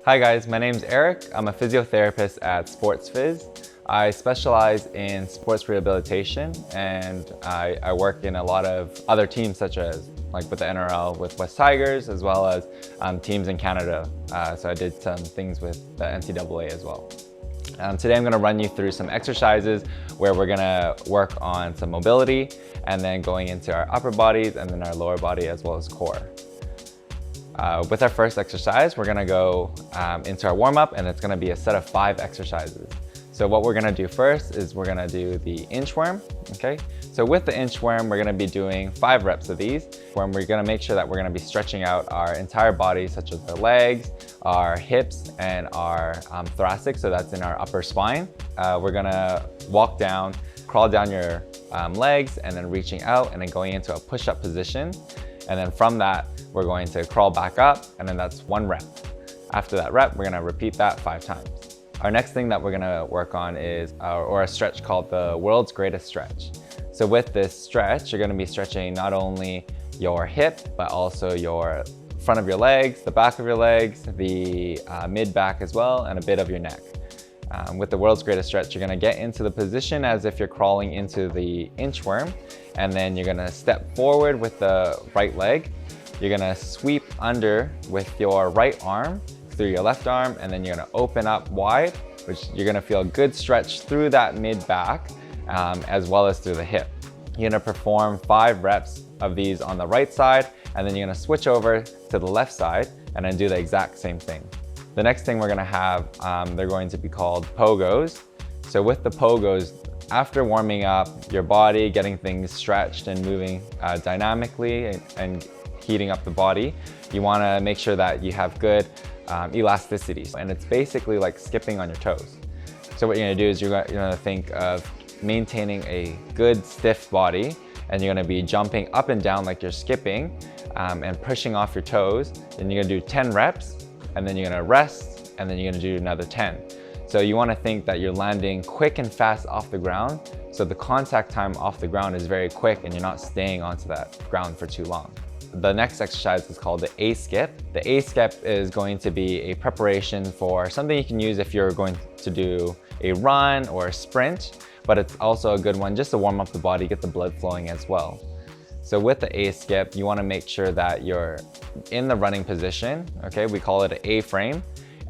Hi guys, my name's Eric. I'm a physiotherapist at SportsPhys. I specialize in sports rehabilitation and I work in a lot of other teams such as like with the NRL, with West Tigers, as well as teams in Canada. So I did some things with the NCAA as well. Today I'm going to run you through some exercises where we're going to work on some mobility and then going into our upper bodies and then our lower body as well as core. With our first exercise, we're gonna go into our warm-up, and it's gonna be a set of 5 exercises. So what we're gonna do first is we're gonna do the inchworm, okay? So with the inchworm, we're gonna be doing 5 reps of these, where we're gonna make sure that we're gonna be stretching out our entire body, such as our legs, our hips, and our thoracic, so that's in our upper spine. We're gonna walk down, crawl down your legs, and then reaching out, and then going into a push-up position. And then from that, we're going to crawl back up, and then that's 1 rep. After that rep, we're gonna repeat that 5 times. Our next thing that we're gonna work on is a stretch called the world's greatest stretch. So with this stretch, you're gonna be stretching not only your hip, but also your front of your legs, the back of your legs, the mid-back as well, and a bit of your neck. With the world's greatest stretch, you're gonna get into the position as if you're crawling into the inchworm, and then you're gonna step forward with the right leg. You're gonna sweep under with your right arm through your left arm, and then you're gonna open up wide, which you're gonna feel a good stretch through that mid-back, as well as through the hip. You're gonna perform 5 reps of these on the right side, and then you're gonna switch over to the left side, and then do the exact same thing. The next thing we're gonna have, they're going to be called pogos. So with the pogos, after warming up your body, getting things stretched and moving dynamically and heating up the body, you wanna make sure that you have good elasticity. And it's basically like skipping on your toes. So what you're gonna do is you're gonna think of maintaining a good stiff body, and you're gonna be jumping up and down like you're skipping and pushing off your toes. And you're gonna do 10 reps, and then you're gonna rest, and then you're gonna do another 10. So you wanna think that you're landing quick and fast off the ground, so the contact time off the ground is very quick and you're not staying onto that ground for too long. The next exercise is called the A-skip. The A-skip is going to be a preparation for something you can use if you're going to do a run or a sprint, but it's also a good one just to warm up the body, get the blood flowing as well. So with the A-skip, you wanna make sure that you're in the running position, okay? We call it an A-frame.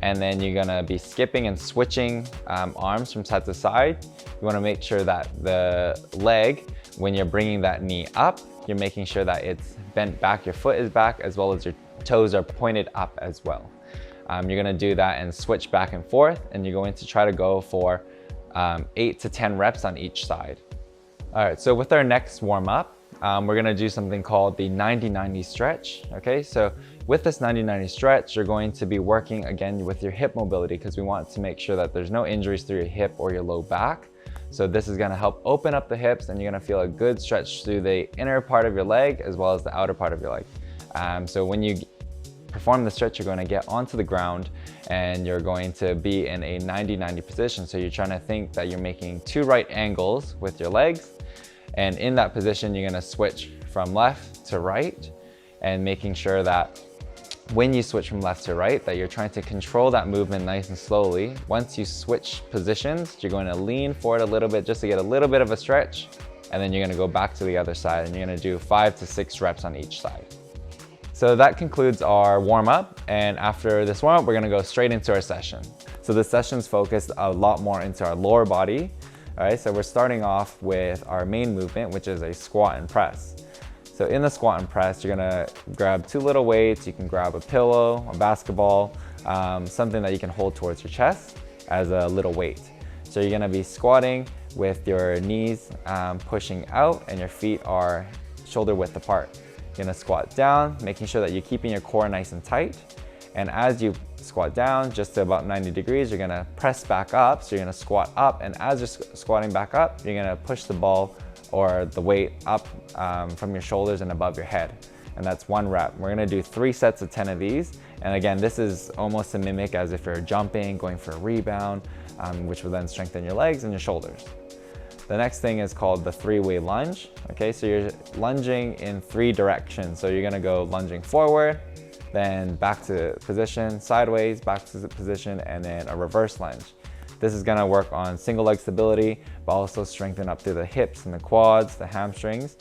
And then you're gonna be skipping and switching arms from side to side. You wanna make sure that the leg, when you're bringing that knee up, you're making sure that it's bent back, your foot is back, as well as your toes are pointed up as well. You're gonna do that and switch back and forth, and you're going to try to go for 8 to 10 reps on each side. All right, so with our next warm up, we're gonna do something called the 90-90 stretch, okay? So with this 90-90 stretch, you're going to be working again with your hip mobility, because we want to make sure that there's no injuries through your hip or your low back. So this is gonna help open up the hips, and you're gonna feel a good stretch through the inner part of your leg as well as the outer part of your leg. So when you perform the stretch, you're gonna get onto the ground and you're going to be in a 90-90 position. So you're trying to think that you're making 2 right angles with your legs. And in that position, you're gonna switch from left to right, and making sure that when you switch from left to right, that you're trying to control that movement nice and slowly. Once you switch positions, you're going to lean forward a little bit just to get a little bit of a stretch, and then you're gonna go back to the other side, and you're gonna do 5 to 6 reps on each side. So that concludes our warm-up, and after this warm-up, we're gonna go straight into our session. So the session's focused a lot more into our lower body. All right, so we're starting off with our main movement, which is a squat and press. So in the squat and press, you're gonna grab 2 little weights. You can grab a pillow, a basketball, something that you can hold towards your chest as a little weight. So you're gonna be squatting with your knees pushing out, and your feet are shoulder width apart. You're gonna squat down, making sure that you're keeping your core nice and tight. And as you squat down just to about 90 degrees, you're gonna press back up. So you're gonna squat up, and as you're squatting back up, you're gonna push the ball or the weight up from your shoulders and above your head. And that's 1 rep. We're gonna do 3 sets of 10 of these. And again, this is almost a mimic as if you're jumping, going for a rebound, which will then strengthen your legs and your shoulders. The next thing is called the 3-way lunge. Okay, so you're lunging in 3 directions. So you're gonna go lunging forward, then back to position, sideways, back to position, and then a reverse lunge. This is gonna work on single leg stability, but also strengthen up through the hips and the quads, the hamstrings.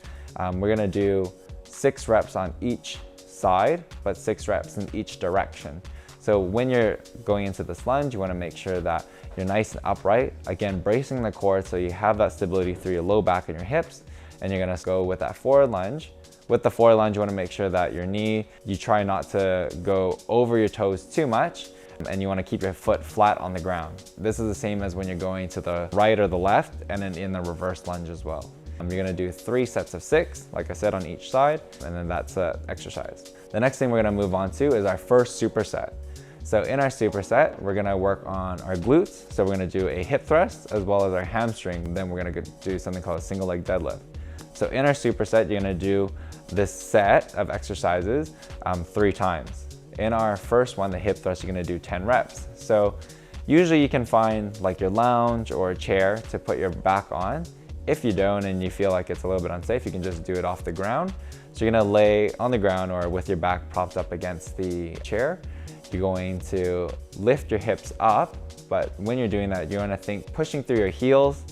We're gonna do 6 reps on each side, but 6 reps in each direction. So when you're going into this lunge, you wanna make sure that you're nice and upright. Again, bracing the core so you have that stability through your low back and your hips, and you're gonna go with that forward lunge. With the forward lunge, you wanna make sure that your knee, you try not to go over your toes too much, and you wanna keep your foot flat on the ground. This is the same as when you're going to the right or the left, and then in the reverse lunge as well. You're gonna do 3 sets of 6, like I said, on each side, and then that's the exercise. The next thing we're gonna move on to is our first superset. So in our superset, we're gonna work on our glutes. So we're gonna do a hip thrust as well as our hamstring. Then we're gonna do something called a single leg deadlift. So in our superset, you're gonna do this set of exercises 3 times. In our first one, the hip thrust, you're gonna do 10 reps. So usually you can find like your lounge or a chair to put your back on. If you don't and you feel like it's a little bit unsafe, you can just do it off the ground. So you're gonna lay on the ground or with your back propped up against the chair. You're going to lift your hips up, but when you're doing that, you wanna think pushing through your heels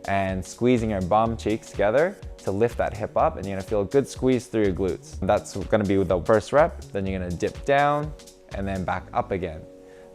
and squeezing your bum cheeks together to lift that hip up, and you're gonna feel a good squeeze through your glutes. That's gonna be the first rep, then you're gonna dip down and then back up again.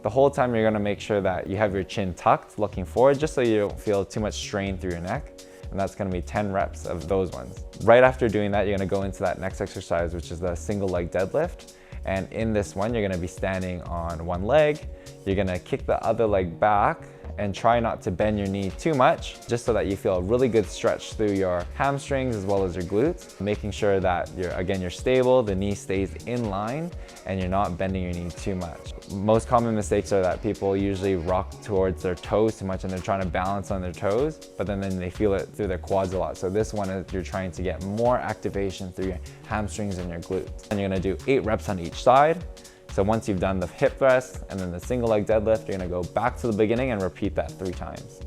The whole time you're gonna make sure that you have your chin tucked, looking forward, just so you don't feel too much strain through your neck. And that's gonna be 10 reps of those ones. Right after doing that, you're gonna go into that next exercise, which is the single leg deadlift. And in this one, you're gonna be standing on one leg. You're gonna kick the other leg back and try not to bend your knee too much, just so that you feel a really good stretch through your hamstrings as well as your glutes, making sure that you're stable, the knee stays in line, and you're not bending your knee too much. Most common mistakes are that people usually rock towards their toes too much and they're trying to balance on their toes, but then they feel it through their quads a lot. So this one is you're trying to get more activation through your hamstrings and your glutes. And you're gonna do 8 reps on each side. So once you've done the hip thrust and then the single leg deadlift, you're gonna go back to the beginning and repeat that 3 times.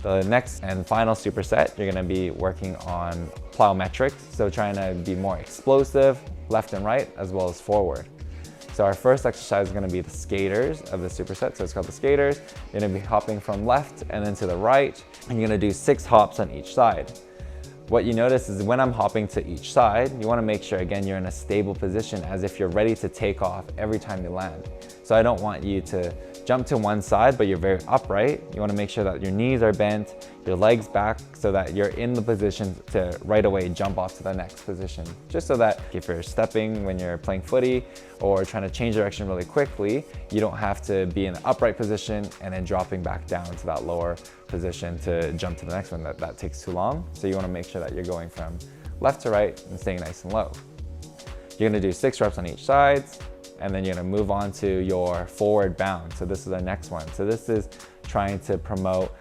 The next and final superset, you're gonna be working on plyometrics. So trying to be more explosive, left and right, as well as forward. So our first exercise is gonna be the skaters of the superset. So it's called the skaters. You're gonna be hopping from left and then to the right, and you're gonna do 6 hops on each side. What you notice is when I'm hopping to each side, you wanna make sure, again, you're in a stable position as if you're ready to take off every time you land. So I don't want you to jump to one side, but you're very upright. You wanna make sure that your knees are bent, your legs back, so that you're in the position to right away jump off to the next position. Just so that if you're stepping when you're playing footy or trying to change direction really quickly, you don't have to be in an upright position and then dropping back down to that lower position to jump to the next one. That takes too long. So you wanna make sure that you're going from left to right and staying nice and low. You're gonna do 6 reps on each side, and then you're gonna move on to your forward bound. So this is our next one. So this is trying to promote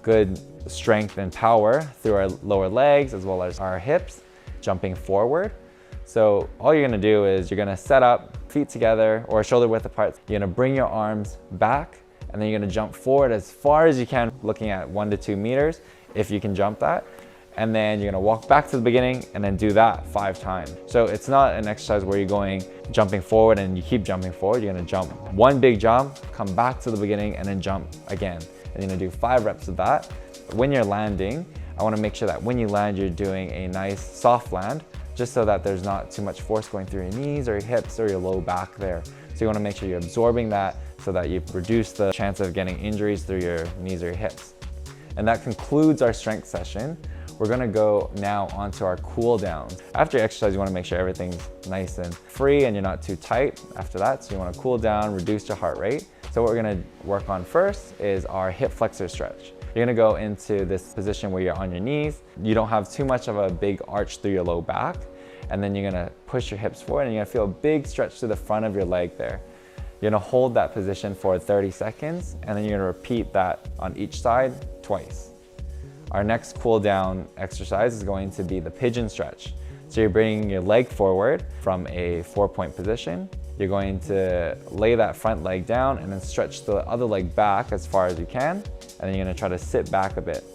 good strength and power through our lower legs as well as our hips, jumping forward. So all you're gonna do is you're gonna set up, feet together or shoulder width apart. You're gonna bring your arms back, and then you're gonna jump forward as far as you can, looking at 1 to 2 meters, if you can jump that. And then you're gonna walk back to the beginning and then do that 5 times. So it's not an exercise where you're jumping forward and you keep jumping forward. You're gonna jump 1 big jump, come back to the beginning, and then jump again. And you're gonna do 5 reps of that. When you're landing, I wanna make sure that when you land, you're doing a nice soft land, just so that there's not too much force going through your knees or your hips or your low back there. So you wanna make sure you're absorbing that so that you reduce the chance of getting injuries through your knees or your hips. And that concludes our strength session. We're gonna go now onto our cool down. After exercise, you wanna make sure everything's nice and free and you're not too tight after that. So you wanna cool down, reduce your heart rate. So what we're gonna work on first is our hip flexor stretch. You're gonna go into this position where you're on your knees. You don't have too much of a big arch through your low back. And then you're gonna push your hips forward and you're gonna feel a big stretch to the front of your leg there. You're gonna hold that position for 30 seconds and then you're gonna repeat that on each side twice. Our next cool down exercise is going to be the pigeon stretch. So you're bringing your leg forward from a 4-point position. You're going to lay that front leg down and then stretch the other leg back as far as you can. And then you're gonna try to sit back a bit.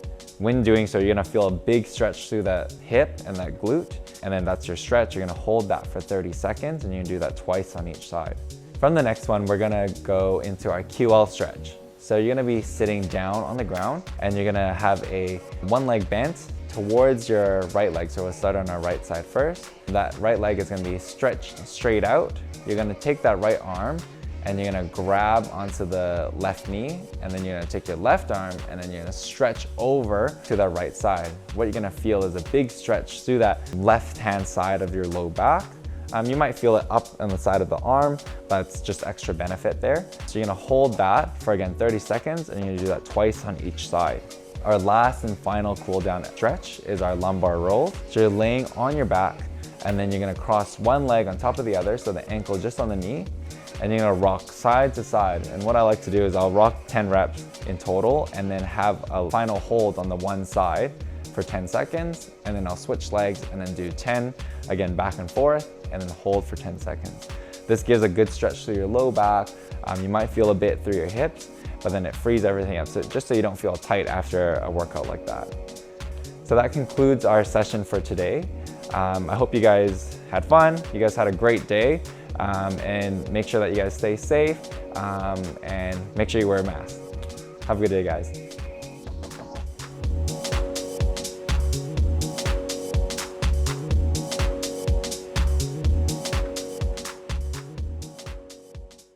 When doing so, you're gonna feel a big stretch through that hip and that glute, and then that's your stretch. You're gonna hold that for 30 seconds, and you can do that twice on each side. From the next one, we're gonna go into our QL stretch. So you're gonna be sitting down on the ground, and you're gonna have a one leg bent towards your right leg. So we'll start on our right side first. That right leg is gonna be stretched straight out. You're gonna take that right arm, and you're gonna grab onto the left knee, and then you're gonna take your left arm, and then you're gonna stretch over to the right side. What you're gonna feel is a big stretch through that left-hand side of your low back. You might feel it up on the side of the arm, but it's just extra benefit there. So you're gonna hold that for, again, 30 seconds, and you're gonna do that twice on each side. Our last and final cool down stretch is our lumbar roll. So you're laying on your back, and then you're gonna cross one leg on top of the other, so the ankle just on the knee, and you're gonna rock side to side. And what I like to do is I'll rock 10 reps in total, and then have a final hold on the one side for 10 seconds, and then I'll switch legs and then do 10, again, back and forth, and then hold for 10 seconds. This gives a good stretch through your low back. You might feel a bit through your hips, but then it frees everything up, so just so you don't feel tight after a workout like that. So that concludes our session for today. I hope you guys had fun, you guys had a great day, and make sure that you guys stay safe, and make sure you wear a mask. Have a good day, guys.